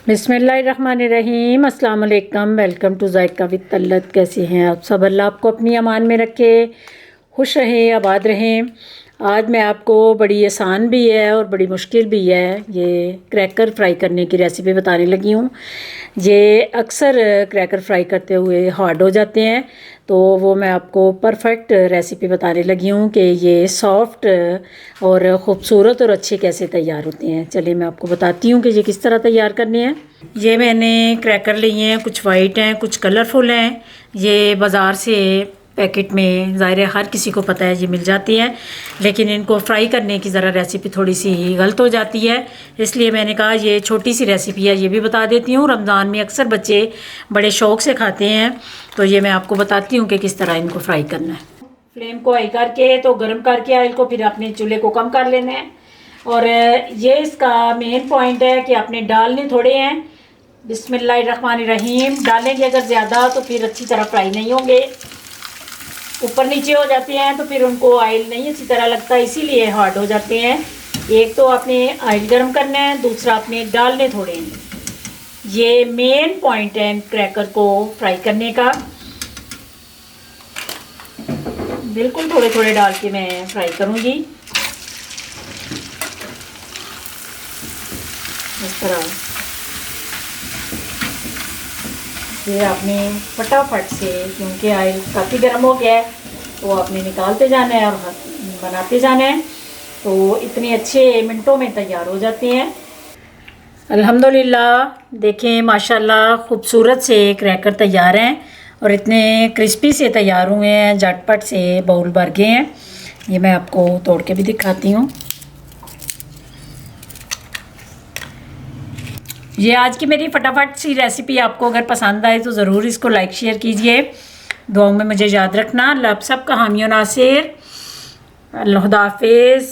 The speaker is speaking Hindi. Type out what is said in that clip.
बिस्मिल्लाहिर्रहमानिर्रहीम, अस्सलाम वालेकुम। Welcome to JICA with तल्लत। कैसे हैं आप सब? अल्लाह आपको अपनी अमान में रखे, खुश रहें, आबाद रहें। आज मैं आपको बड़ी आसान भी है और बड़ी मुश्किल भी है ये क्रैकर फ्राई करने की रेसिपी बताने लगी हूँ। ये अक्सर क्रैकर फ्राई करते हुए हार्ड हो जाते हैं, तो वो मैं आपको परफेक्ट रेसिपी बताने लगी हूँ कि ये सॉफ्ट और ख़ूबसूरत और अच्छे कैसे तैयार होते हैं। चलिए मैं आपको बताती हूँ कि ये किस तरह तैयार करने हैं। ये मैंने क्रैकर लिए हैं, कुछ वाइट हैं, कुछ कलरफुल हैं। ये बाज़ार से पैकेट में ज़ाहिर है हर किसी को पता है ये मिल जाती है, लेकिन इनको फ्राई करने की ज़रा रेसिपी थोड़ी सी गलत हो जाती है, इसलिए मैंने कहा ये छोटी सी रेसिपी है, ये भी बता देती हूँ। रमज़ान में अक्सर बच्चे बड़े शौक़ से खाते हैं, तो ये मैं आपको बताती हूँ कि किस तरह इनको फ्राई करना है। फ्लेम को हाई करके तो गर्म करके ऑयल को फिर अपने चूल्हे को कम कर लेना है। और ये इसका मेन पॉइंट है कि आपने डालने थोड़े हैं। बिस्मिल्लाहिर्रहमानिर्रहीम डालेंगे अगर ज़्यादा तो फिर अच्छी तरह फ्राई नहीं होंगे, ऊपर नीचे हो जाते हैं तो फिर उनको ऑयल नहीं अच्छी तरह लगता, इसीलिए हार्ड हो जाते हैं। एक तो आपने ऑयल गर्म करना है, दूसरा आपने डालने थोड़े हैं। ये मेन पॉइंट है क्रैकर को फ्राई करने का। बिल्कुल थोड़े थोड़े डाल के मैं फ्राई करूँगी इस तरह। फिर आपने फटाफट से, क्योंकि ऑयल काफ़ी गर्म हो गया है, तो आपने निकालते जाना है और बनाते जाना है, तो इतने अच्छे मिनटों में तैयार हो जाते हैं। अल्हम्दुलिल्लाह देखें माशाल्लाह खूबसूरत से क्रैकर तैयार हैं और इतने क्रिस्पी से तैयार हुए हैं, झटपट से बाउल भर गए हैं। ये मैं आपको तोड़ के भी दिखाती हूँ। ये आज की मेरी फटाफट सी रेसिपी आपको अगर पसंद आए तो ज़रूर इसको लाइक शेयर कीजिए। दुआओं में मुझे याद रखना। अल्लाह आप सबका हामी और नासिर। अल्लाह हुदा हाफिज़।